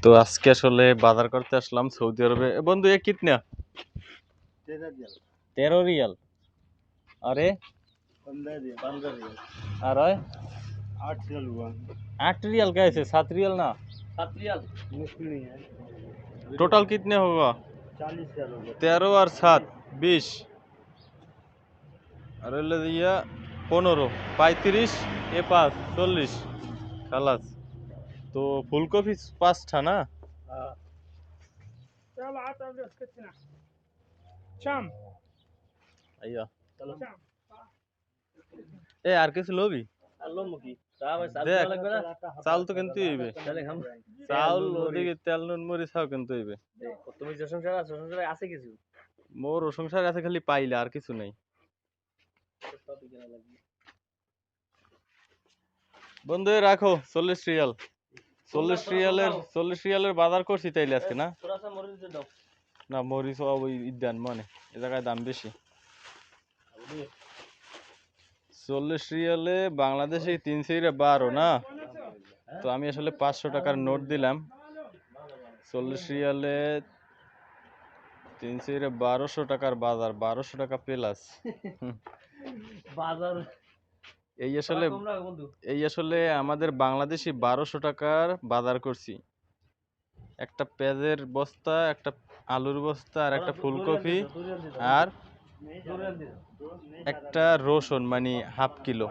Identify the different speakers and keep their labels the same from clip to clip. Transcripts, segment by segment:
Speaker 1: তো আজকে আসলে বাজার করতে আসলাম সৌদি আরবে। বন্ধু এ কিতনা? 13 रियल। अरे
Speaker 2: 15 रियल।
Speaker 1: अरे
Speaker 2: 8 रियल हुआ।
Speaker 1: 8 रियल कैसे? 7 रियल ना?
Speaker 2: 7 रियल मुश्किल नहीं है।
Speaker 1: टोटल कितने होगा?
Speaker 2: 40 रियल हो गया।
Speaker 1: 13 और 7 20। अरे ले दिया 15 35 ये 5 40 खालास। तो फूलकपी 5 था ना?
Speaker 2: हाँ चल आता है कितना शाम
Speaker 1: आइया
Speaker 2: चलो शाम
Speaker 1: এ আর কিছু লবি?
Speaker 2: আলো মুখি তা ভাই সাল
Speaker 1: দেখ
Speaker 2: লাগবে না
Speaker 1: চাল তো কিনতে হইবে।
Speaker 2: চলে খাম
Speaker 1: চাউল ওদিকে তেল নুন মরিচ খাও কিনতে হইবে।
Speaker 2: তুমি যে সংসার আছে সংসারে আছে কিছু
Speaker 1: মোর সংসার আছে খালি পাইলা আর কিছু নাই। বন্ধু রাখো 40 রিয়াল। 40 রিয়ালের বাজার করছি তাইলে আজকে না? না মরিচ ওই ইদান মানে এ জায়গায় দাম বেশি। 40 রিয়ালে বাংলাদেশে 312 না? তো আমি আসলে 500 টাকার নোট দিলাম। 40 রিয়ালে 1200 টাকার বাজার, 1200 টাকা প্লাস।
Speaker 2: বাজার
Speaker 1: এই আসলে আমাদের বাংলাদেশি 1200 টাকার বাজার করছি। একটা পেঁয়াজের বস্তা, একটা আলুর বস্তা, আর একটা ফুলকপি, আর একটা রসুন মানে হাফ কিলো।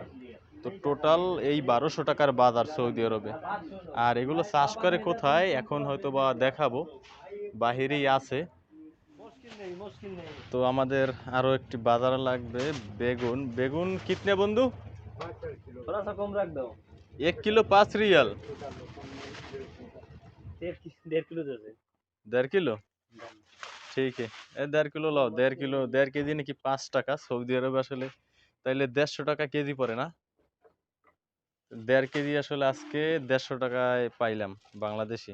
Speaker 1: তো টোটাল এই 1200 টাকার বাজার সৌদি আরবে। আর এগুলো চাষ করে কোথায় এখন হয়তো বা দেখাবো, বাহিরেই আছে। তো আমাদের আরো একটি বাজার লাগবে বেগুন। বেগুন কিতনে বন্ধু?
Speaker 2: थोड़ा सा कम रख दो
Speaker 1: 1 किलो 5 रियल।
Speaker 2: 1.5 किलो जैसे
Speaker 1: 1.5 किलो ঠিক है। 1.5 কিলো লাও। 1.5 কিলো 1.5 কেজি নাকি 5 টাকা সৌদি আরবে আসলে, তাইলে 150 টাকা কেজি পড়ে না? 1.5 কেজি আসলে আজকে 150 টাকায় পাইলাম বাংলাদেশি।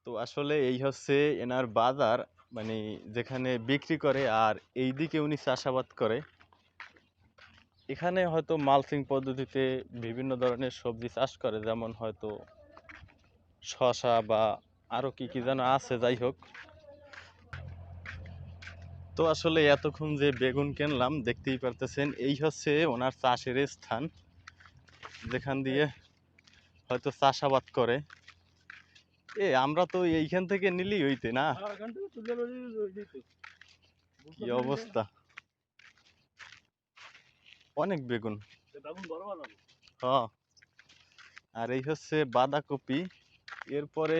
Speaker 1: তো আসলে এই হচ্ছে এনার বাজার, মানে যেখানে বিক্রি করে আর এইদিকে উনি চাষাবাদ করে। এখানে হয়তো মালচিং পদ্ধতিতে বিভিন্ন ধরনের সবজি চাষ করে, যেমন হয়তো শসা বা আরো কি কি যেন আছে, যাই হোক। তো আসলে এতক্ষণ যে বেগুন কিনলাম দেখতেই পারতেছেন, এই হচ্ছে ওনার চাষের স্থান, যেখান দিয়ে হয়তো চাষাবাদ করে। আমরা তো এইখান থেকে নিলি হইতে না? কি অবস্থা, অনেক বেগুন। হ্যাঁ, আর এই হচ্ছে বাঁধাকপি। এরপরে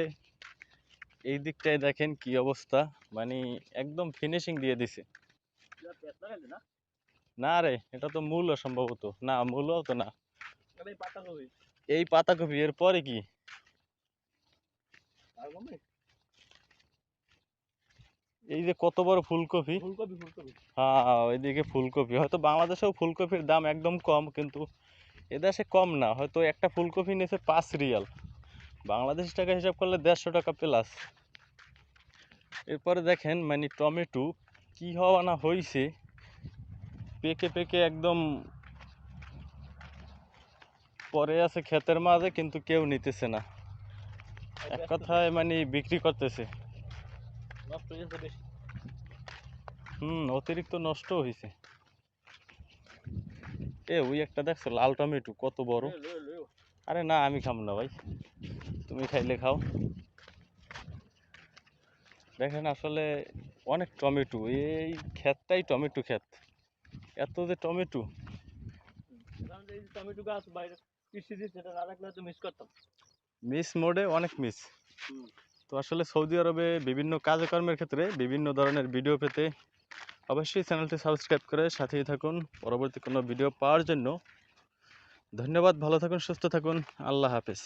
Speaker 1: এই দিকটায় দেখেন কি অবস্থা, মানে একদম ফিনিশিং দিয়ে দিছে। না রে, এটা তো মূলো সম্ভবত, না মূলো তো না, এই পাতাকপি। এরপরে কি? এই যে কত বড় ফুলকপি। হ্যাঁ ওইদিকে ফুলকপি, হয়তো বাংলাদেশেও ফুলকপির দাম একদম কম, কিন্তু এদেশে কম না। হয়তো একটা ফুলকপি নিয়েছে 5 রিয়াল, বাংলাদেশ টাকা হিসাব করলে 150 টাকা প্লাস। এরপরে দেখেন মানে টমেটো কি হওয়া না হয়েছে, পেকে পেকে একদম পরে আছে ক্ষেতের মাঝে, কিন্তু কেউ নিতেছে না। এক কথায় মানে বিক্রি করতেছে। অতিরিক্ত নষ্ট হয়েছে। ওই একটা দেখছো লাল টমেটো কত বড়। আরে না, আমি খাম না ভাই, তুমি খাইলে খাও। দেখেন আসলে অনেক টমেটো, এই ক্ষেতটাই টমেটো ক্ষেত, এত যে টমেটো।
Speaker 2: টমেটো গাছ বাইরে কৃষি দিচ্ছে, এটা না রাখলে তো মিস করতাম।
Speaker 1: মিস মোডে অনেক মিস। তো আসলে সৌদি আরবে বিভিন্ন কাজকর্মের ক্ষেত্রে বিভিন্ন ধরনের ভিডিও পেতে অবশ্যই চ্যানেলটি সাবস্ক্রাইব করে সাথেই থাকুন পরবর্তী কোনো ভিডিও পাওয়ার জন্য। ধন্যবাদ, ভালো থাকুন, সুস্থ থাকুন, আল্লাহ হাফেজ।